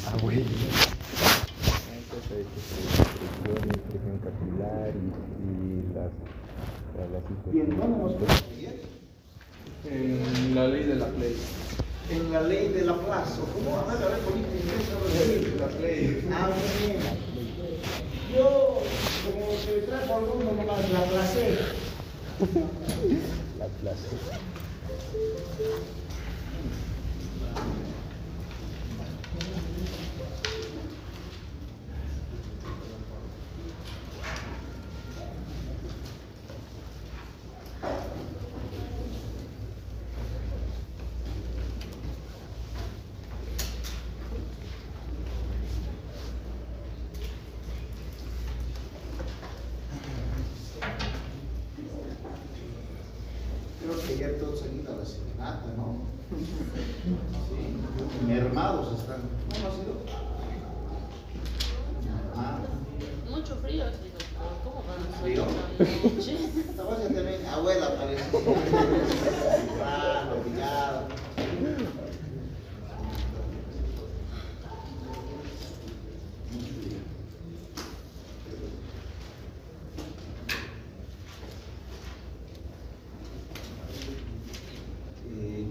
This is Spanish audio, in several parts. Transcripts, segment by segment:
Ah, bueno. Presión capilar y las Bien, ¿dónde nos quedamos ayer? En la ley de la play. En la ley de Laplace. ¿Cómo? A ver, bonito inglés. La play. Ah, muy bien. Yo, como que trajo alguno nomás, Laplace. La plaza. Creo que ayer todos han ido a la serenata, ¿no? Sí, mermados están. ¿Cómo ha sido? Ah, Mucho frío, sí, doctor. ¿Cómo van a ¿frío? noche? esta voz ya también, abuela parece. Claro, brillado.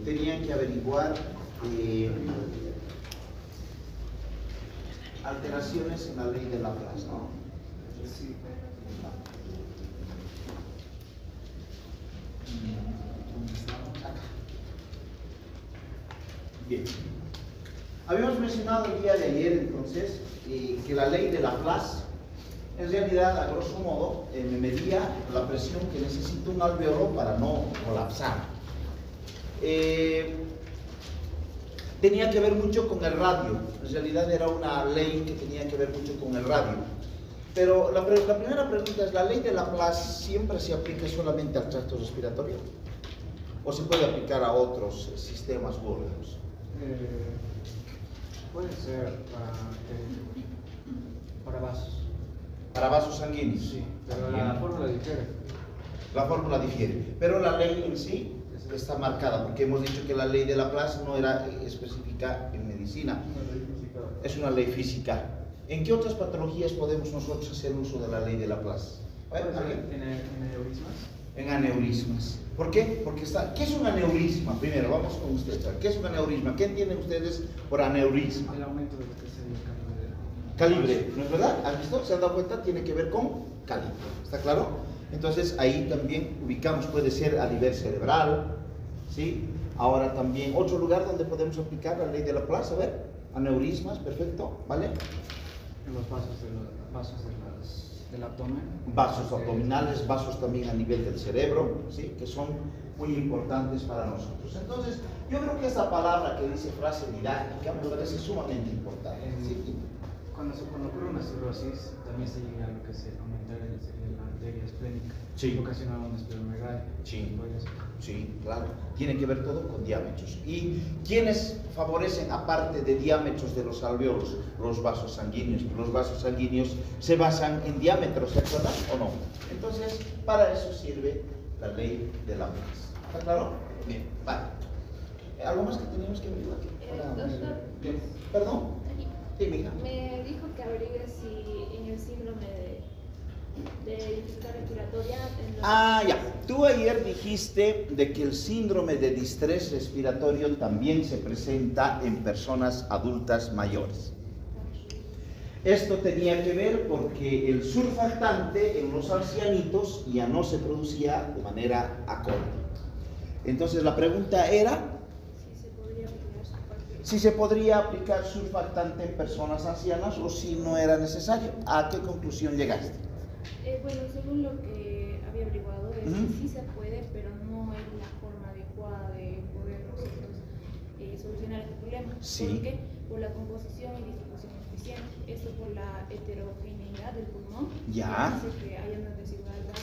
Tenían que averiguar alteraciones en la ley de Laplace, ¿no? Sí. Acá. Bien. Habíamos mencionado el día de ayer, entonces, que la ley de Laplace, en realidad, a grosso modo, me medía la presión que necesita un alveolo para no colapsar. Tenía que ver mucho con el radio. En realidad era una ley que tenía que ver mucho con el radio. Pero la primera pregunta es, ¿la ley de Laplace siempre se aplica solamente al tracto respiratorio? ¿O se puede aplicar a otros sistemas u órganos? Puede ser para vasos. Para vasos sanguíneos. Sí, pero la fórmula difiere. La fórmula difiere, pero la ley en sí está marcada, porque hemos dicho que la ley de Laplace no era específica en medicina, es una ley física. ¿En qué otras patologías podemos nosotros hacer uso de la ley de Laplace? ¿Alguien? ¿En aneurismas? En aneurismas. ¿Por qué? Porque está. ¿Qué es un aneurisma? Primero, vamos con usted. ¿Qué es un aneurisma? ¿Qué entienden ustedes por aneurisma? El aumento de lo que sería el calibre. Calibre, ¿no es verdad? ¿Han visto? ¿Se han dado cuenta? Tiene que ver con calibre. ¿Está claro? Entonces ahí también ubicamos, puede ser a nivel cerebral, ¿sí? Ahora también, otro lugar donde podemos aplicar la ley de Laplace, a ver, aneurismas, perfecto, ¿vale? En los vasos del abdomen. Vasos abdominales, vasos también a nivel del cerebro, ¿sí? Que son muy importantes para nosotros. Entonces, yo creo que esta palabra que dice frase didáctica me parece sumamente importante. ¿Sí? Cuando ocurre una cirrosis, también se llega a lo que se aumentar la arteria esplénica. Sí. Ocasiona una esplenomegalia. Sí. Podría ser. Sí, claro. Tiene que ver todo con diámetros. ¿Y quiénes favorecen, aparte de diámetros de los alveolos, los vasos sanguíneos? Los vasos sanguíneos se basan en diámetros, ¿se acuerdan o no? Entonces, para eso sirve la ley de Laplace. ¿Está claro? Bien, vale. ¿Algo más que tenemos que averiguar? Doctor, ¿Perdón? Sí, mija. me dijo que averigüe si en el síndrome de dificultad respiratoria. Ah, ya. Tú ayer dijiste de que el síndrome de distrés respiratorio también se presenta en personas adultas mayores. Esto tenía que ver porque el surfactante en los ancianitos ya no se producía de manera acorde. Entonces la pregunta era si se podría aplicar surfactante en personas ancianas o si no era necesario. ¿A qué conclusión llegaste? Bueno, según lo que había averiguado, es que sí se puede, pero no es la forma adecuada de poder nosotros solucionar este problema. Sí. ¿Por qué? Por la composición y distribución eficiente. Esto por la heterogeneidad del pulmón. Ya. Hace que haya una desigualdad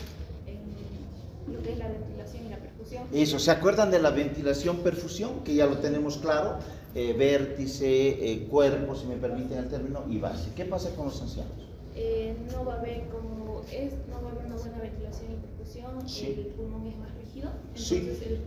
en lo que es la ventilación y la perfusión. Eso, ¿se acuerdan de la ventilación-perfusión? Que ya lo tenemos claro. Vértice, cuerpo, si me permiten el término, y base. ¿Qué pasa con los ancianos? No va a haber no va a haber una buena ventilación y perfusión, Sí. el pulmón es más rígido, Sí. entonces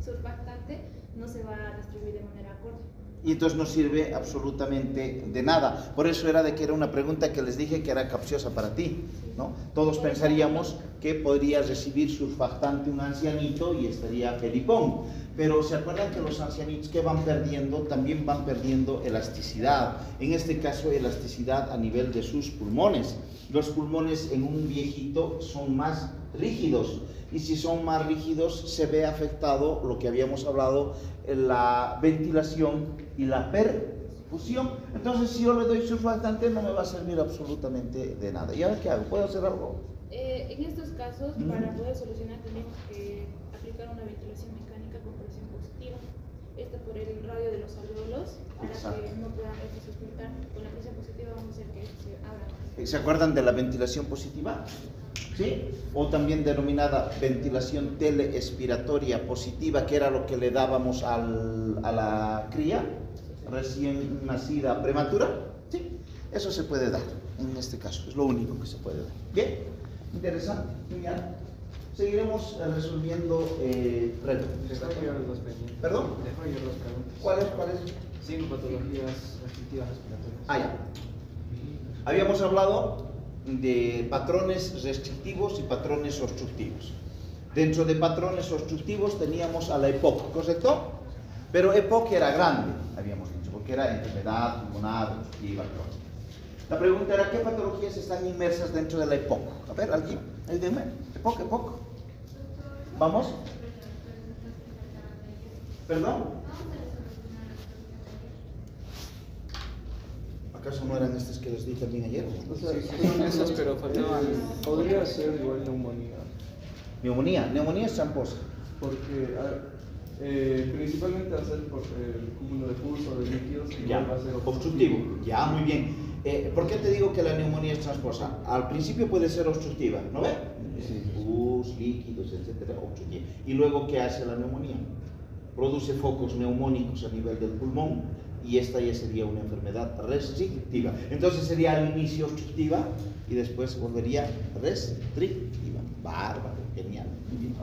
surfactante no se va a distribuir de manera acorde. Y entonces no sirve absolutamente de nada. Por eso era de que era una pregunta que les dije que era capciosa para ti, ¿no? Todos pensaríamos que podría recibir surfactante un ancianito y estaría felipón. Pero se acuerdan que los ancianitos que van perdiendo, también van perdiendo elasticidad. En este caso, elasticidad a nivel de sus pulmones. Los pulmones en un viejito son más rígidos. Y si son más rígidos, se ve afectado lo que habíamos hablado, la ventilación y la perfusión. Entonces, si yo le doy surfactante, no me va a servir absolutamente de nada. ¿Y ahora qué hago? ¿Puedo hacer algo? En estos casos, para poder solucionar, tenemos que aplicar una ventilación mecánica con presión positiva. Esto por el radio de los alvéolos, para que no puedan sustentar. Con la presión positiva vamos a hacer que se abra. ¿Se acuerdan de la ventilación positiva? ¿Sí? O también denominada ventilación teleexpiratoria positiva, que era lo que le dábamos a la cría recién nacida prematura. ¿Sí? Eso se puede dar en este caso, es lo único que se puede dar. Bien, interesante, genial. Seguiremos resolviendo retos. Dejo yo dos pendientes. ¿Perdón? Dejo yo dos preguntas. ¿Cuáles? 5 patologías restrictivas respiratorias. Ah, ya. Habíamos hablado de patrones restrictivos y patrones obstructivos. Dentro de patrones obstructivos teníamos a la EPOC, ¿correcto? Pero EPOC era grande, habíamos dicho, porque era enfermedad pulmonar obstructiva crónica. La pregunta era, ¿qué patologías están inmersas dentro de la EPOC? A ver, alguien, ayúdenme. EPOC. ¿Vamos? ¿Perdón? ¿Acaso no eran estas que les dije también ayer? Sí, son esas, pero faltaban. Podría ser igual neumonía. Neumonía es tramposa. Porque principalmente al ser por el cúmulo de pulso de líquidos, igual va a ser obstructivo. Ya, muy bien. ¿Por qué te digo que la neumonía es tramposa? Al principio puede ser obstructiva, ¿no ve? Sí. Pus, líquidos, etcétera, obstructiva. ¿Y luego qué hace la neumonía? Produce focos neumónicos a nivel del pulmón, y esta ya sería una enfermedad restrictiva. Entonces sería al inicio obstructiva y después volvería restrictiva. Bárbaro, genial. Muy bien.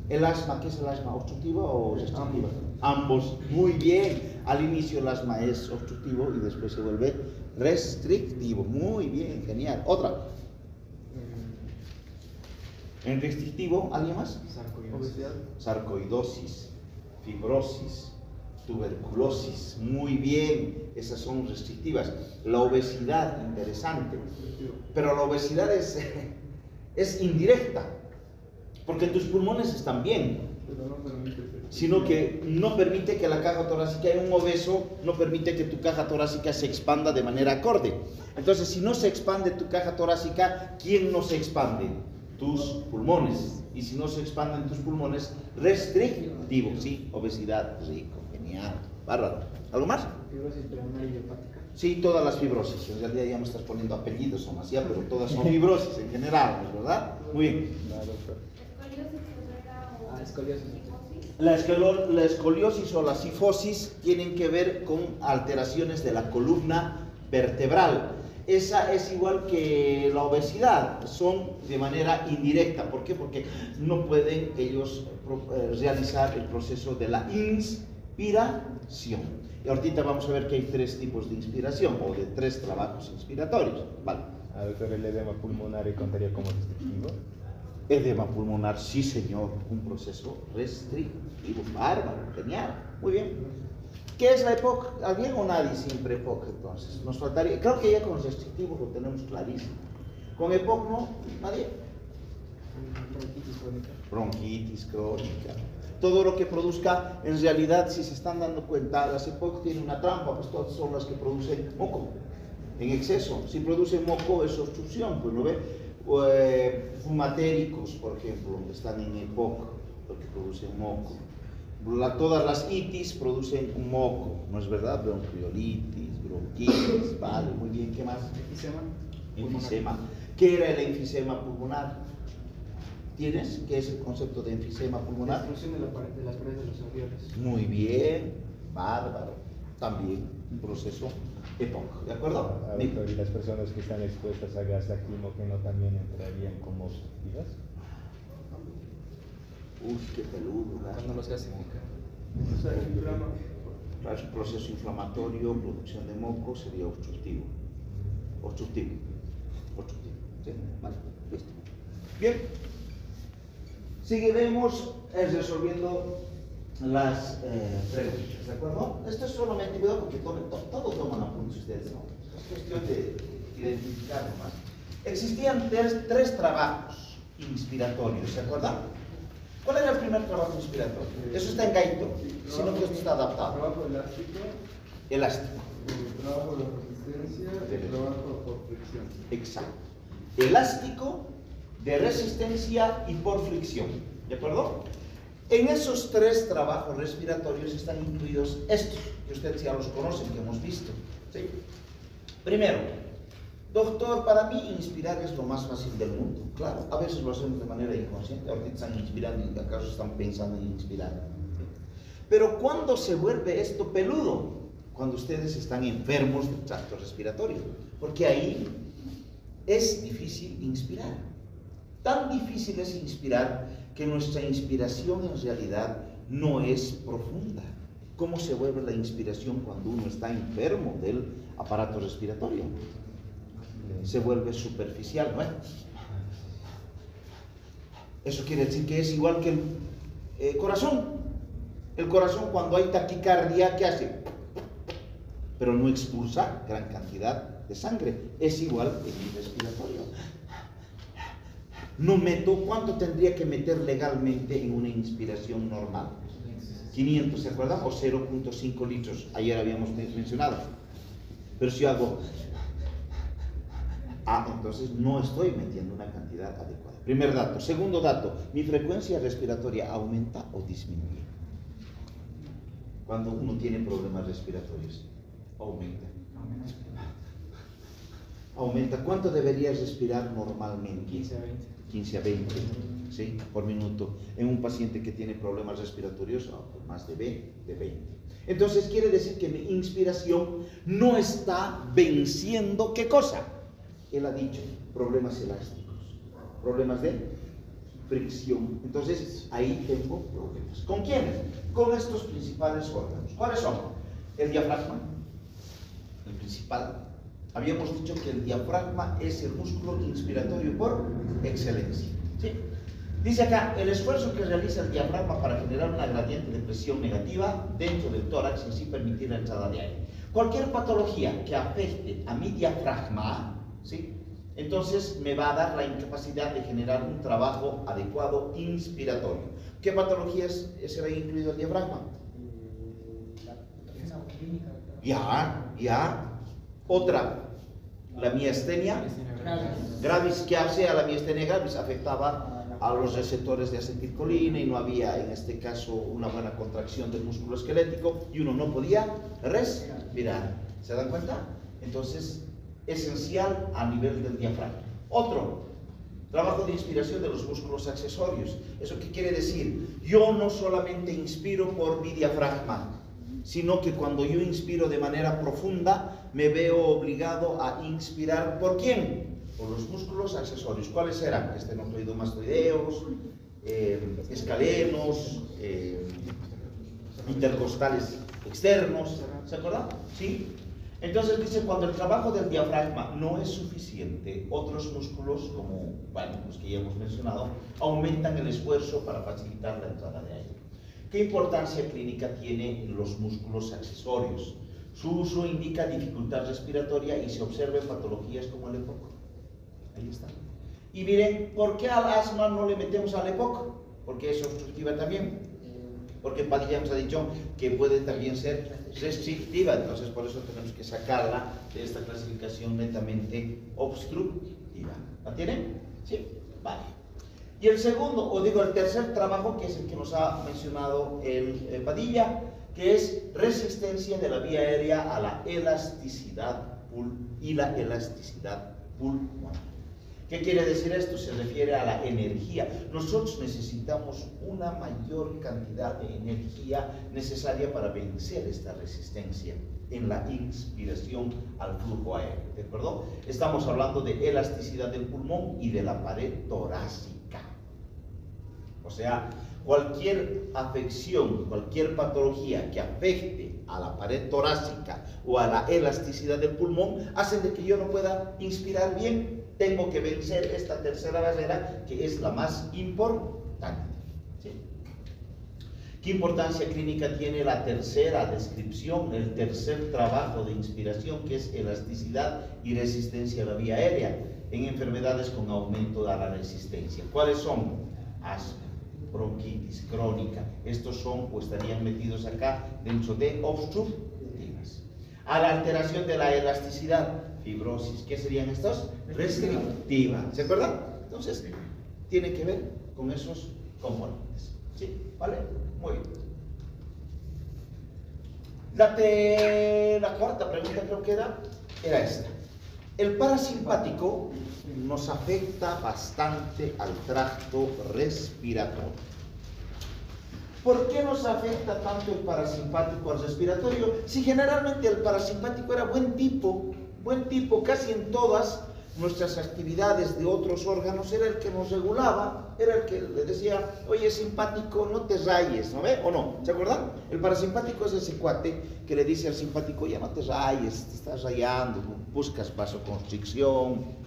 ¿El asma, qué es el asma? ¿Obstructiva o restrictiva? Ambos. Muy bien. Al inicio el asma es obstructivo y después se vuelve restrictivo. Muy bien, genial. Otra. En restrictivo, ¿alguien más? Sarcoidosis, fibrosis, tuberculosis, muy bien, esas son restrictivas. La obesidad, interesante, pero la obesidad es indirecta, porque tus pulmones están bien, sino que no permite que la caja torácica, un obeso no permite que tu caja torácica se expanda de manera acorde. Entonces, si no se expande tu caja torácica, ¿quién no se expande? Tus pulmones. Y si no se expanden tus pulmones, restrictivo, sí, obesidad, rico. Genial, bárbaro. ¿Algo más? Fibrosis pulmonar y hepática. Sí, todas las fibrosis. En realidad ya me estás poniendo apellidos o más, ya, pero todas son fibrosis en general, ¿verdad? Muy bien. Escoliosis. La escoliosis o la cifosis tienen que ver con alteraciones de la columna vertebral. Esa es igual que la obesidad, son de manera indirecta. ¿Por qué? Porque no pueden ellos realizar el proceso de la inspiración. Y ahorita vamos a ver que hay 3 tipos de inspiración, o de 3 trabajos inspiratorios. Vale. Doctor, ¿el edema pulmonar contaría como restrictivo? Edema pulmonar, sí señor, un proceso restrictivo. Bárbaro, genial, muy bien. ¿Qué es la EPOC? ¿Alguien o nadie siempre EPOC entonces? Nos faltaría, creo que ya con restrictivo lo tenemos clarísimo. Con EPOC no, nadie. Bronquitis crónica. Bronquitis crónica. Todo lo que produzca, en realidad, si se están dando cuenta, las EPOC tienen una trampa, pues todas son las que producen moco, en exceso. Si producen moco es obstrucción, pues lo ve. Fumatéricos, por ejemplo, están en EPOC, porque producen moco. Todas las itis producen un moco, ¿no es verdad? Bronquiolitis, bronquitis, vale, muy bien, ¿qué más? Enfisema. ¿Qué era el enfisema pulmonar? ¿Tienes? ¿Qué es el concepto de enfisema pulmonar? Destrucción de las paredes de los alveolos. Muy bien, bárbaro. También un proceso EPOC, ¿de acuerdo? Doctor, ¿y las personas que están expuestas a gas lacrimógeno también entrarían como obstructivas? Uy, qué peludo. ¿verdad? Cuando los gasifican. O sea, inflama. Claro, es un proceso inflamatorio, producción de moco, sería obstructivo. Obstructivo. ¿Sí? Vale, listo. Bien. Seguiremos resolviendo las preguntas, ¿de acuerdo? Esto es solamente, cuidado porque todo toman apuntes ustedes, ¿no? Es cuestión de identificar nomás. Existían tres trabajos inspiratorios, ¿se acuerdan? ¿Cuál era el primer trabajo inspiratorio? Eso está en Gaito, sino que esto está adaptado. Trabajo elástico, Elástico. trabajo de resistencia y trabajo por fricción. Exacto. Elástico, de resistencia y por fricción. ¿De acuerdo? En esos tres trabajos respiratorios están incluidos estos, que ustedes ya los conocen, que hemos visto. ¿Sí? Primero, doctor, para mí inspirar es lo más fácil del mundo. Claro, a veces lo hacemos de manera inconsciente, ahorita están inspirando y acaso están pensando en inspirar. Pero ¿cuándo se vuelve esto peludo? Cuando ustedes están enfermos del tracto respiratorio, porque ahí es difícil inspirar. Tan difícil es inspirar que nuestra inspiración en realidad no es profunda. ¿Cómo se vuelve la inspiración cuando uno está enfermo del aparato respiratorio? Se vuelve superficial, ¿no? Eso quiere decir que es igual que el corazón. El corazón, cuando hay taquicardia, ¿qué hace? Pero no expulsa gran cantidad de sangre. Es igual en el respiratorio. No meto, ¿cuánto tendría que meter legalmente en una inspiración normal? 500, ¿se acuerdan? O 0.5 litros, ayer habíamos mencionado. Pero si yo hago... entonces no estoy metiendo una cantidad adecuada. Primer dato. Segundo dato, ¿mi frecuencia respiratoria aumenta o disminuye? Cuando uno tiene problemas respiratorios, aumenta. Aumenta. ¿Cuánto deberías respirar normalmente? 15 a 20. 15 a 20, ¿sí? Por minuto. En un paciente que tiene problemas respiratorios, más de 20. Entonces quiere decir que mi inspiración no está venciendo, ¿qué cosa? Él ha dicho, problemas elásticos, problemas de fricción. Entonces ahí tengo problemas. ¿Con quiénes? Con estos principales órganos. ¿Cuáles son? El diafragma, el principal. Habíamos dicho que el diafragma es el músculo inspiratorio por excelencia. ¿Sí? Dice acá, el esfuerzo que realiza el diafragma para generar una gradiente de presión negativa dentro del tórax y así permitir la entrada de aire. Cualquier patología que afecte a mi diafragma, ¿sí? Entonces me va a dar la incapacidad de generar un trabajo adecuado inspiratorio. ¿Qué patologías será incluido el diafragma? Ya. Otra, la miastenia gravis. ¿Qué hacía la miastenia gravis? Afectaba a los receptores de acetilcolina y no había, en este caso, una buena contracción del músculo esquelético y uno no podía respirar. ¿Se dan cuenta? Entonces, esencial a nivel del diafragma. Otro, trabajo de inspiración de los músculos accesorios. ¿Eso qué quiere decir? Yo no solamente inspiro por mi diafragma, sino que cuando yo inspiro de manera profunda, me veo obligado a inspirar ¿por quién? Por los músculos accesorios. ¿Cuáles eran? Esternocleidomastoideos, escalenos, intercostales externos. ¿Se acuerdan? ¿Sí? Entonces dice, cuando el trabajo del diafragma no es suficiente, otros músculos, como los que ya hemos mencionado, aumentan el esfuerzo para facilitar la entrada de aire. ¿Qué importancia clínica tienen los músculos accesorios? Su uso indica dificultad respiratoria y se observa en patologías como el EPOC. Ahí está. Y miren, ¿por qué al asma no le metemos al EPOC? Porque es obstructiva también. Porque Padilla nos ha dicho que puede también ser restrictiva, entonces por eso tenemos que sacarla de esta clasificación netamente obstructiva. ¿La tienen? Sí, vale. Y el segundo, o digo el tercer trabajo, que es el que nos ha mencionado el Padilla, que es resistencia de la vía aérea a la elasticidad pulmonar. ¿Qué quiere decir esto? Se refiere a la energía. Nosotros necesitamos una mayor cantidad de energía necesaria para vencer esta resistencia en la inspiración al flujo aéreo. ¿De acuerdo? Estamos hablando de elasticidad del pulmón y de la pared torácica. O sea, cualquier afección, cualquier patología que afecte a la pared torácica o a la elasticidad del pulmón hace de que yo no pueda inspirar bien. Tengo que vencer esta tercera barrera, que es la más importante. ¿Sí? ¿Qué importancia clínica tiene la tercera descripción, el tercer trabajo de inspiración, que es elasticidad y resistencia a la vía aérea en enfermedades con aumento de la resistencia? ¿Cuáles son? Asma, bronquitis crónica. Estos son o estarían metidos acá dentro de obstructivas. A la alteración de la elasticidad, fibrosis. ¿Qué serían estos? Restrictiva. ¿Se acuerdan? Entonces, tiene que ver con esos componentes. ¿Sí? ¿Vale? Muy bien. La cuarta pregunta creo que era esta. El parasimpático nos afecta bastante al tracto respiratorio. ¿Por qué nos afecta tanto el parasimpático al respiratorio? Si generalmente el parasimpático era buen tipo, casi en todas nuestras actividades de otros órganos, era el que nos regulaba, era el que le decía, oye, simpático, no te rayes, ¿no ve? ¿O no? ¿Se acuerdan? El parasimpático es ese cuate que le dice al simpático, ya no te rayes, te estás rayando, buscas vasoconstricción,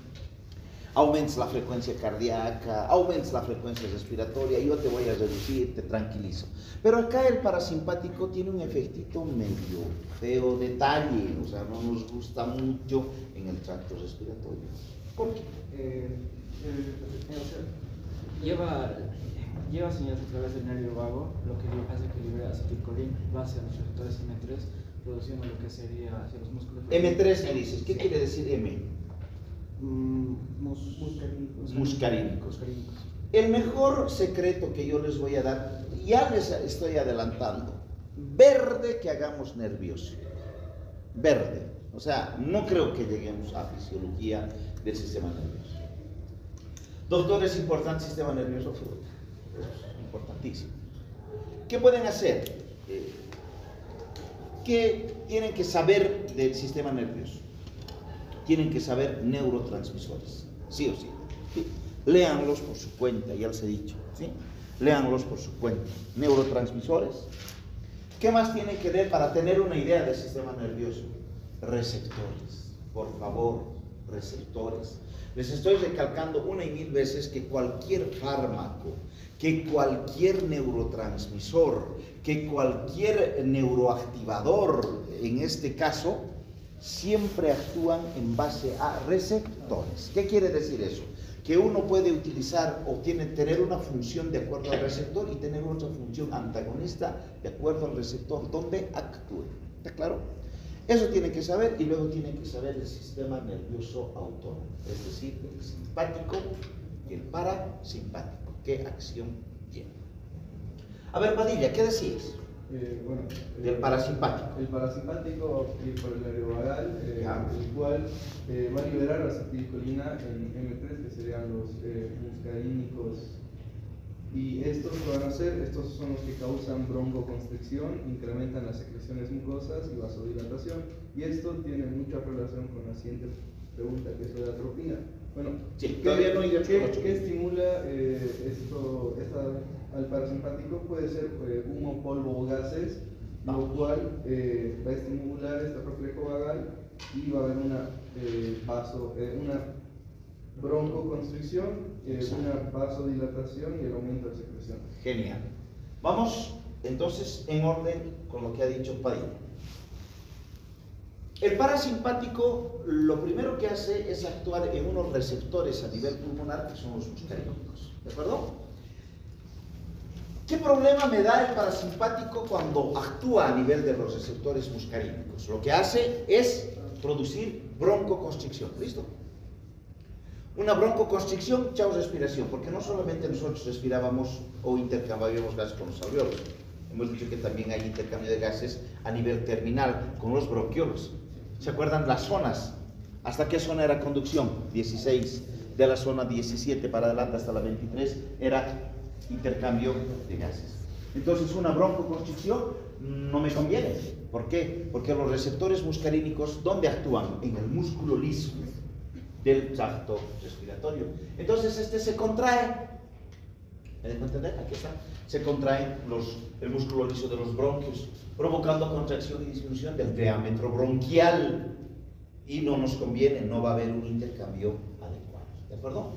aumentes la frecuencia cardíaca, aumentes la frecuencia respiratoria, yo te voy a reducir, te tranquilizo. Pero acá el parasimpático tiene un efectito medio feo detalle, o sea, no nos gusta mucho en el tracto respiratorio. ¿Por qué? Lleva señales a través del nervio vago, lo que hace que libere acetilcolina, va hacia los receptores M3, produciendo lo que sería hacia los músculos. M3 me dices, ¿qué quiere decir M? Muscarínicos. El mejor secreto que yo les voy a dar, ya les estoy adelantando, verde que hagamos nervioso, verde, o sea, no creo que lleguemos a fisiología del sistema nervioso. Doctor, es importante el sistema nervioso, es importantísimo. ¿Qué pueden hacer? ¿Qué tienen que saber del sistema nervioso? Tienen que saber neurotransmisores, sí o sí. ¿Sí? Léanlos por su cuenta, ya les he dicho, ¿sí? Léanlos por su cuenta. Neurotransmisores. ¿Qué más tienen que ver para tener una idea del sistema nervioso? Receptores, por favor, receptores. Les estoy recalcando una y mil veces que cualquier fármaco, que cualquier neurotransmisor, que cualquier neuroactivador, en este caso, siempre actúan en base a receptores. ¿Qué quiere decir eso? Que uno puede utilizar o tener una función de acuerdo al receptor y tener otra función antagonista de acuerdo al receptor donde actúe. ¿Está claro? Eso tiene que saber, y luego tiene que saber el sistema nervioso autónomo, es decir, el simpático y el parasimpático. ¿Qué acción tiene? A ver, Padilla, ¿qué decías? Del parasimpático. El parasimpático por el nervio vagal, el cual va a liberar acetilcolina en M3, que serían los muscarínicos. Y estos son los que causan broncoconstricción, incrementan las secreciones mucosas y vasodilatación. Y esto tiene mucha relación con la siguiente pregunta, que es la atropina. Bueno, sí, todavía no hay ¿qué estimula al parasimpático? Puede ser humo, polvo o gases, lo cual va a estimular este reflejo vagal y va a haber una broncoconstricción, una vasodilatación y el aumento de secreción. Genial. Vamos entonces en orden con lo que ha dicho Padilla. El parasimpático lo primero que hace es actuar en unos receptores a nivel pulmonar que son los muscarínicos. ¿De acuerdo? ¿Qué problema me da el parasimpático cuando actúa a nivel de los receptores muscarínicos? Lo que hace es producir broncoconstricción. ¿Listo? Una broncoconstricción, chao respiración, porque no solamente nosotros respirábamos o intercambiábamos gases con los alveolos. Hemos dicho que también hay intercambio de gases a nivel terminal con los bronquiolos. ¿Se acuerdan las zonas? ¿Hasta qué zona era conducción? 16. De la zona 17 para adelante hasta la 23 era intercambio de gases. Entonces una broncoconstricción no me conviene. ¿Por qué? Porque los receptores muscarínicos, ¿dónde actúan? En el músculo liso del tracto respiratorio. Entonces este se contrae. ¿Me dejo entender? Aquí está. Se contrae el músculo liso de los bronquios, provocando contracción y disminución del diámetro bronquial. Y no nos conviene, no va a haber un intercambio adecuado. ¿De acuerdo?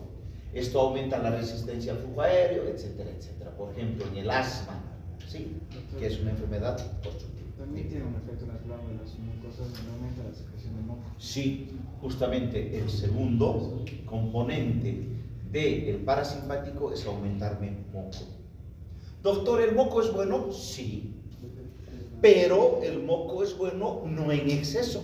Esto aumenta la resistencia al flujo aéreo, etcétera, etcétera. Por ejemplo, en el asma, ¿sí? Que es una enfermedad obstructiva. También tiene un efecto en las glándulas mucosas donde aumenta la secreción de moco. Sí, justamente el segundo componente del parasimpático es aumentarme moco. Doctor, ¿el moco es bueno? Sí, pero el moco es bueno no en exceso,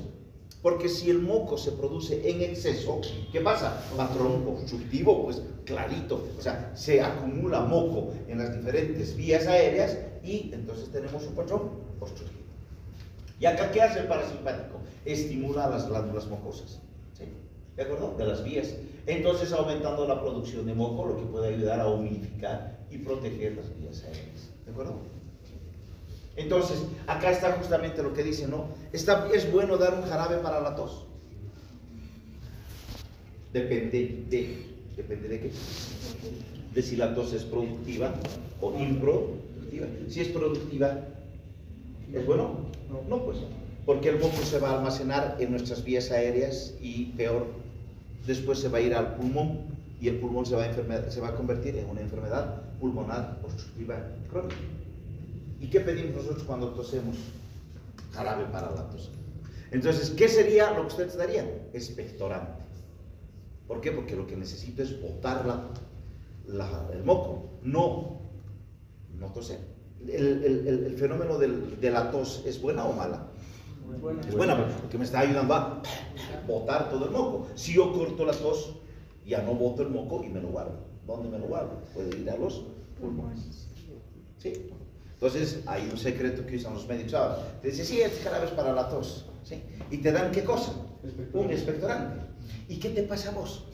porque si el moco se produce en exceso, ¿qué pasa? Patrón obstructivo, pues clarito, o sea, se acumula moco en las diferentes vías aéreas y entonces tenemos un patrón obstructivo. ¿Y acá qué hace el parasimpático? Estimula a las glándulas mucosas, ¿sí? ¿De acuerdo? De las vías. Entonces, aumentando la producción de moco, lo que puede ayudar a humidificar y proteger las vías aéreas. ¿De acuerdo? Entonces, acá está justamente lo que dice, ¿no? ¿Es bueno dar un jarabe para la tos? Depende de qué. De si la tos es productiva o improductiva. Si es productiva, ¿es bueno? No, pues no. Porque el moco se va a almacenar en nuestras vías aéreas y peor, después se va a ir al pulmón y el pulmón se va a convertir en una enfermedad pulmonar obstructiva crónica. ¿Y qué pedimos nosotros cuando tosemos? Jarabe para la tos. Entonces, ¿qué sería lo que ustedes darían? Expectorante. ¿Por qué? Porque lo que necesito es botar el moco, no toser. ¿El fenómeno de la tos es buena o mala? Es buena, porque me está ayudando a botar todo el moco. Si yo corto la tos, ya no boto el moco y me lo guardo. ¿Dónde me lo guardo? Puede ir a los pulmones. ¿Sí? Entonces, hay un secreto que usan los médicos ahora. Te dicen, sí, este jarabe es para la tos. ¿Sí? ¿Y te dan qué cosa? Un expectorante. ¿Y qué te pasa a vos?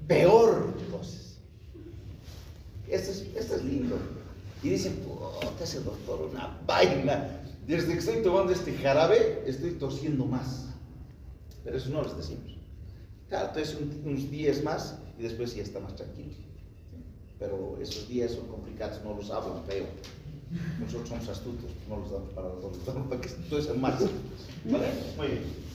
Peor toses. Esto es lindo. Y dicen, puta, ese doctor, una vaina. Desde que estoy tomando este jarabe, estoy tosiendo más. Pero eso no les decimos. Claro, entonces unos días más y después ya está más tranquilo. Pero esos días son complicados, no los hablan feo. Nosotros somos astutos, no los damos para que tosen más. ¿Vale? Muy bien.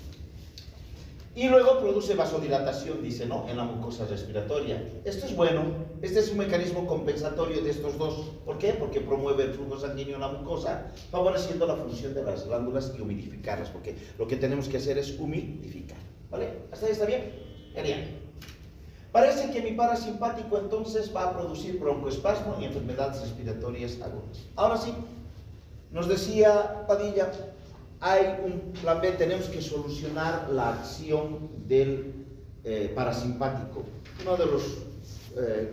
Y luego produce vasodilatación, dice, ¿no? En la mucosa respiratoria. Esto es bueno, este es un mecanismo compensatorio de estos dos. ¿Por qué? Porque promueve el flujo sanguíneo en la mucosa, favoreciendo la función de las glándulas y humidificarlas, porque lo que tenemos que hacer es humidificar. ¿Vale? ¿Hasta ahí está bien? Genial. Parece que mi parasimpático entonces va a producir broncoespasmo y enfermedades respiratorias agudas. Ahora sí, nos decía Padilla, hay un plan B, tenemos que solucionar la acción del parasimpático. Uno de los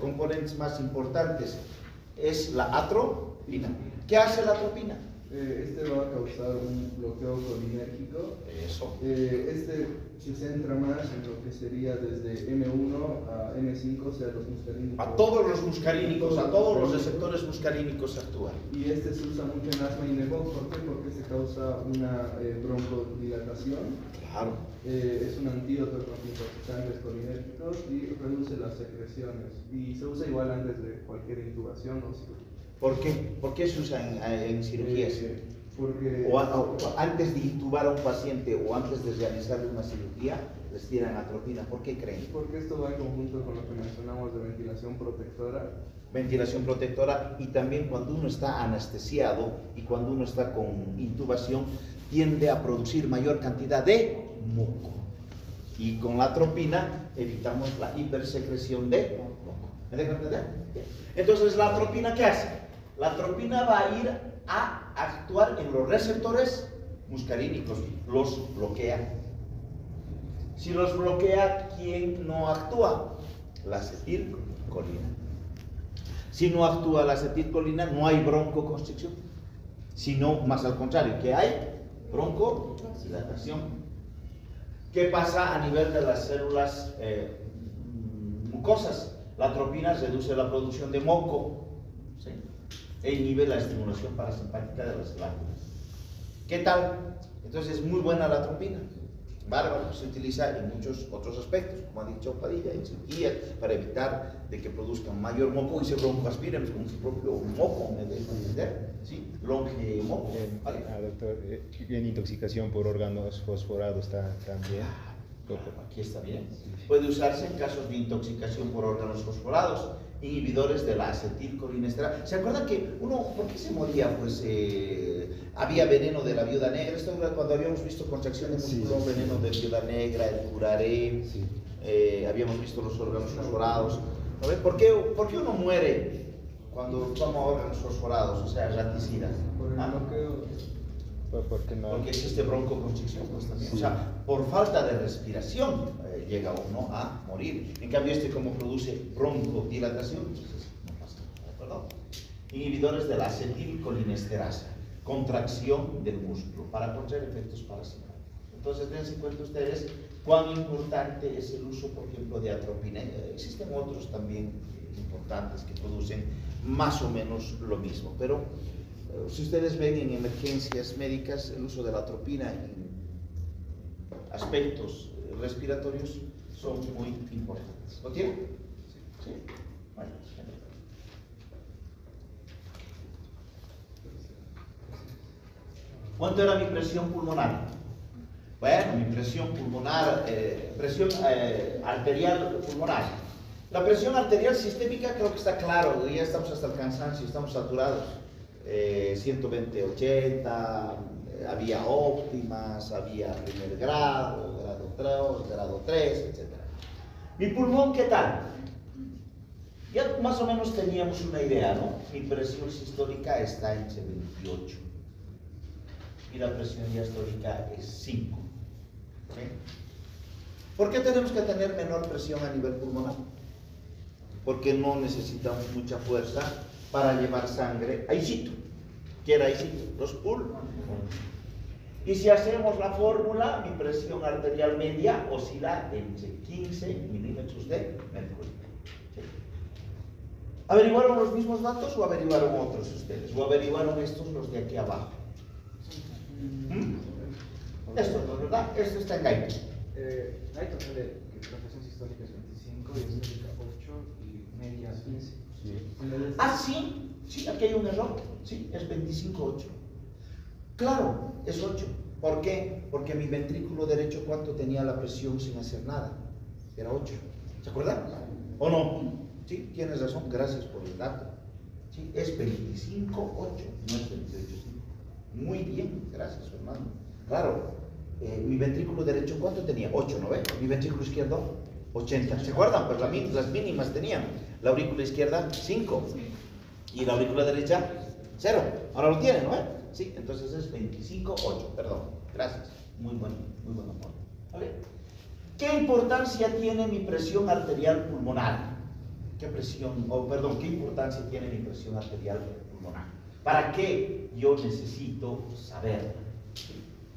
componentes más importantes es la atropina. ¿Qué hace la atropina? Este va a causar un bloqueo colinérgico. Eso. Este se centra más en lo que sería desde M1 a M5, o sea, los muscarínicos. A todos los muscarínicos, a todos los receptores muscarínicos actúan. Y este se usa mucho en asma y NEMOC. ¿Por qué? Porque este causa una broncodilatación. Claro. Es un antídoto contra intoxicantes colinérgicos y reduce las secreciones. Y se usa igual antes de cualquier intubación o cirugía. ¿Por qué? ¿Por qué se usa en cirugías? Porque O antes de intubar a un paciente o antes de realizarle una cirugía, les tiran atropina. ¿Por qué creen? Porque esto va en conjunto con lo que mencionamos de ventilación protectora. Ventilación protectora, y también cuando uno está anestesiado y cuando uno está con intubación, tiende a producir mayor cantidad de moco. Y con la atropina evitamos la hipersecreción de moco. ¿Me dejan entender? Entonces, ¿la atropina qué hace? La atropina va a ir a actuar en los receptores muscarínicos, los bloquea. Si los bloquea, ¿quién no actúa? La acetilcolina. Si no actúa la acetilcolina, no hay broncoconstricción, sino más al contrario, ¿qué hay? Broncodilatación. ¿Qué pasa a nivel de las células mucosas? La atropina reduce la producción de moco, ¿sí? E inhibe la estimulación parasimpática de las glándulas. ¿Qué tal? Entonces es muy buena la atropina. bárbaro, se utiliza en muchos otros aspectos, como ha dicho Padilla, en cirugías, para evitar de que produzcan mayor moco y se broncoaspiren con su propio moco, ¿me dejo entender? ¿Sí? Longe moco. ¿Vale? Doctor, en intoxicación por órganos fosforados también. Aquí está bien. Puede usarse en casos de intoxicación por órganos fosforados, inhibidores de la acetilcolinesterasa. ¿Se acuerdan que uno, por qué se moría? Pues había veneno de la viuda negra. Esto era cuando habíamos visto contracción de músculo, veneno de viuda negra, el curaré, habíamos visto los órganos fosforados. ¿No ven? ¿Por qué uno muere cuando toma órganos fosforados, o sea, raticida? Por el bloqueo. Porque no. Porque existe broncoconstricción, pues también. O sea, por falta de respiración llega uno a morir. En cambio, como produce broncodilatación, entonces no pasa nada, ¿de acuerdo? Inhibidores de la acetilcolinesterasa, contracción del músculo, para contraer efectos parasimpáticos. Entonces, dense cuenta ustedes cuán importante es el uso, por ejemplo, de atropina. Existen otros también importantes que producen más o menos lo mismo, pero si ustedes ven en emergencias médicas, el uso de la atropina en aspectos respiratorios son muy importantes. ¿Lo tienen? Sí. Bueno. ¿Cuánto era mi presión pulmonar? Bueno, mi presión pulmonar, presión arterial pulmonar. La presión arterial sistémica creo que está claro, ya estamos hasta el cansancio, estamos saturados. 120/80, había óptimas, había primer grado, grado 2, grado 3, etc. Mi pulmón, ¿qué tal? Ya más o menos teníamos una idea, ¿no? Mi presión sistólica está entre 28 y la presión diastólica es 5. ¿Sí? ¿Por qué tenemos que tener menor presión a nivel pulmonar? Porque no necesitamos mucha fuerza para llevar sangre ahícito. ¿Qué era ahícito? Los pulmones. Y si hacemos la fórmula, mi presión arterial media oscila entre 15 milímetros de mercurio. ¿Sí? ¿Averiguaron los mismos datos o averiguaron otros ustedes? ¿O averiguaron estos, los de aquí abajo? Esto no es verdad, esto está en Gaito. Gaito sale que la presión sistólica es 25 y diastólica 8 y media 15. Ah, sí, sí, aquí hay un error, sí, es 25/8. Claro, es 8. ¿Por qué? Porque mi ventrículo derecho, ¿cuánto tenía la presión sin hacer nada? Era 8. ¿Se acuerdan? ¿O no? Sí, tienes razón, gracias por el dato. Sí, es 25/8, no es 28/5. Muy bien, gracias, Fernando. Claro, mi ventrículo derecho, ¿cuánto tenía? 8, ¿no ve? Mi ventrículo izquierdo, 80. ¿Se acuerdan? Pues las mínimas tenían. La aurícula izquierda, 5. Y la aurícula derecha, 0. Ahora lo tienen, ¿no? Sí, entonces es 25/8. Perdón. Gracias. Muy bueno aporte. ¿Vale? ¿Qué importancia tiene mi presión arterial pulmonar? ¿Qué importancia tiene mi presión arterial pulmonar? ¿Para qué yo necesito saberla?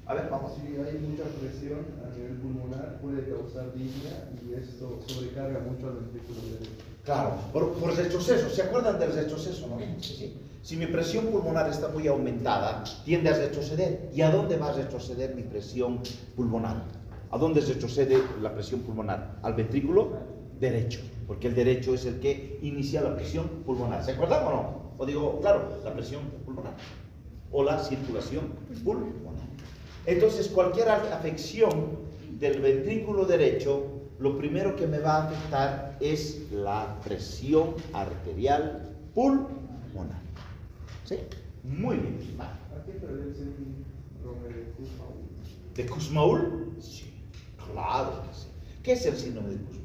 A ver, vamos. Si hay mucha presión a nivel pulmonar, puede causar disnea y esto sobrecarga mucho al ventrículo derecho. Claro, por retroceso. ¿Se acuerdan del retroceso, no? Sí, sí. Si mi presión pulmonar está muy aumentada, tiende a retroceder. ¿Y a dónde va a retroceder mi presión pulmonar? ¿A dónde retrocede la presión pulmonar? Al ventrículo derecho, porque el derecho es el que inicia la presión pulmonar. ¿Se acuerdan o no? O digo, claro, la presión pulmonar o la circulación pulmonar. Entonces, cualquier afección del ventrículo derecho, lo primero que me va a afectar es la presión arterial pulmonar. ¿Sí? Muy bien. ¿A qué pertenece el síndrome de Kussmaul? ¿De Kussmaul? Sí, claro que sí. ¿Qué es el síndrome de Kussmaul?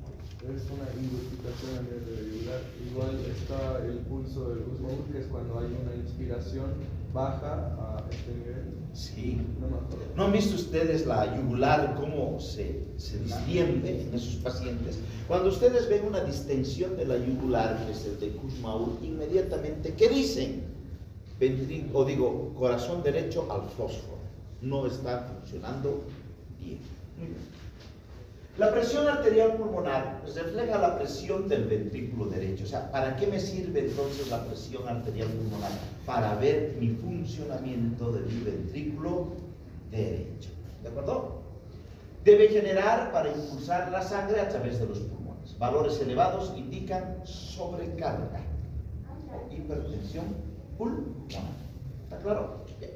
Es una indusitación a nivel radicular. Igual está el pulso del Kussmaul, que es cuando hay una inspiración baja a este nivel. Sí. No me acuerdo. ¿No han visto ustedes la yugular cómo se distiende en esos pacientes? Cuando ustedes ven una distensión de la yugular, que es el de Kussmaul, inmediatamente, ¿qué dicen? Corazón derecho al fósforo. No está funcionando bien. Muy bien. La presión arterial pulmonar refleja la presión del ventrículo derecho. O sea, ¿para qué me sirve entonces la presión arterial pulmonar? Para ver mi funcionamiento de mi ventrículo derecho. ¿De acuerdo? Debe generar para impulsar la sangre a través de los pulmones. Valores elevados indican sobrecarga o hipertensión pulmonar. ¿Está claro? Bien.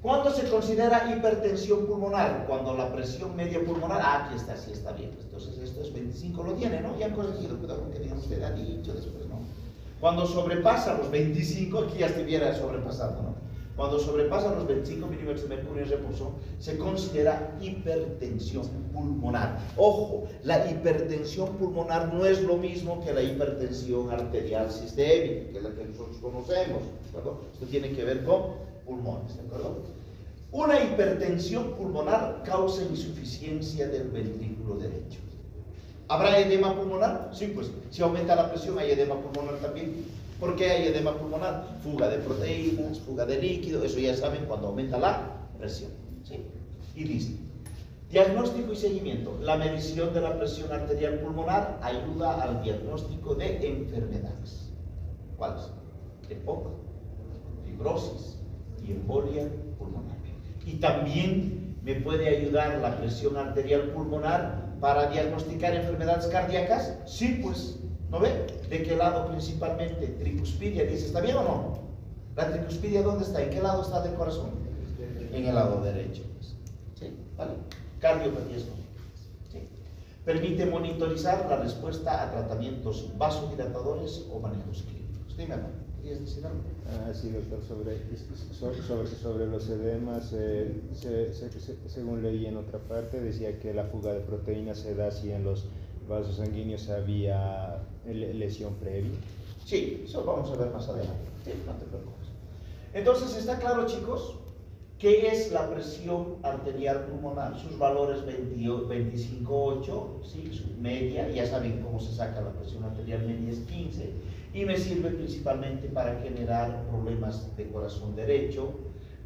¿Cuándo se considera hipertensión pulmonar? Cuando la presión media pulmonar, aquí está, sí está bien. Entonces esto es 25, lo tiene, ¿no? Ya han corregido, cuidado con que digan usted, ha dicho después, ¿no? Cuando sobrepasa los 25, aquí ya estuviera sobrepasando, ¿no? Cuando sobrepasa los 25 milímetros de mercurio en reposo, se considera hipertensión pulmonar. Ojo, la hipertensión pulmonar no es lo mismo que la hipertensión arterial sistémica, que es la que nosotros conocemos, ¿de acuerdo? Esto tiene que ver con pulmones, ¿de acuerdo? Una hipertensión pulmonar causa insuficiencia del ventrículo derecho. ¿Habrá edema pulmonar? Sí, pues si aumenta la presión hay edema pulmonar también. ¿Por qué hay edema pulmonar? Fuga de proteínas, fuga de líquido, eso ya saben cuando aumenta la presión. ¿Sí? Y dice, diagnóstico y seguimiento. La medición de la presión arterial pulmonar ayuda al diagnóstico de enfermedades. ¿Cuáles? EPOC, fibrosis y embolia pulmonar. Y también me puede ayudar la presión arterial pulmonar para diagnosticar enfermedades cardíacas. Sí, pues, ¿no ve? ¿De qué lado principalmente? Tricuspidia, dice, ¿está bien o no? ¿La tricuspidia dónde está? ¿En qué lado está del corazón? En el lado derecho. ¿Sí? ¿Vale? Cardiopatía es ¿sí? Permite monitorizar la respuesta a tratamientos vasodilatadores o manejos clínicos. Dime, hermano, ¿querías decir algo? Sí, doctor, sobre los edemas, según leí en otra parte, decía que la fuga de proteínas se da si en los vasos sanguíneos había lesión previa. Sí, eso vamos a ver más adelante. Sí, no te preocupes. Entonces, ¿está claro, chicos? ¿Qué es la presión arterial pulmonar? Sus valores 25,8, ¿sí? Su media, ya saben cómo se saca la presión arterial media, es 15, y me sirve principalmente para generar problemas de corazón derecho,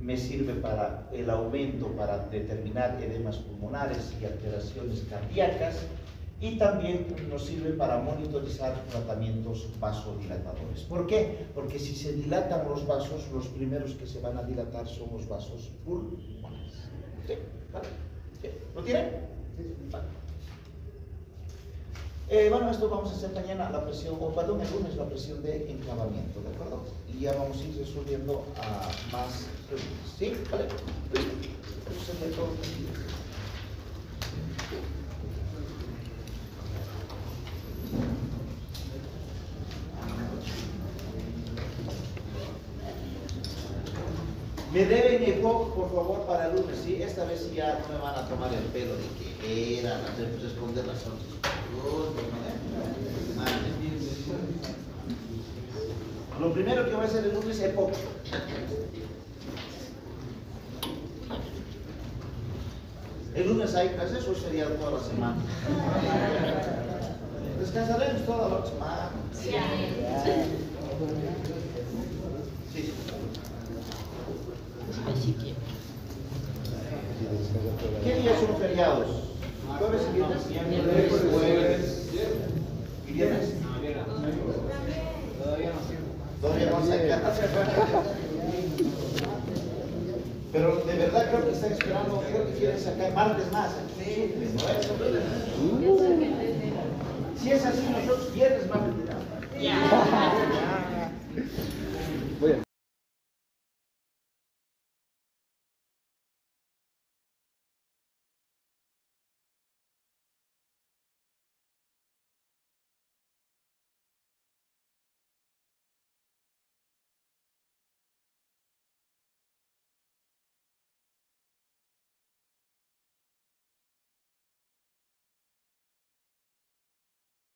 me sirve para el aumento, para determinar edemas pulmonares y alteraciones cardíacas, y también nos sirve para monitorizar tratamientos vasodilatadores. ¿Por qué? Porque si se dilatan los vasos, los primeros que se van a dilatar son los vasos pulmonares. ¿Sí? ¿Vale? ¿Sí? ¿Lo tienen? Vale. Bueno, esto vamos a hacer mañana, la presión, o perdón, el lunes, la presión de enclavamiento, ¿de acuerdo? Y ya vamos a ir resolviendo más preguntas. ¿Sí? ¿Vale? Eso sería todo. Me deben EPOC, por favor, para el lunes, ¿sí? Esta vez sí ya no me van a tomar el pelo de que era, responder las otras. Lo primero que voy a hacer el lunes es EPOC. El lunes hay clases, o sería toda la semana. Descansaremos toda la semana. Sí. ¿Qué días son feriados? ¿Jueves y viernes? ¿Jueves y viernes? Todavía no sé. Pero de verdad creo que están esperando, creo que quieren sacar martes más. Si es así, nosotros viernes más retiramos.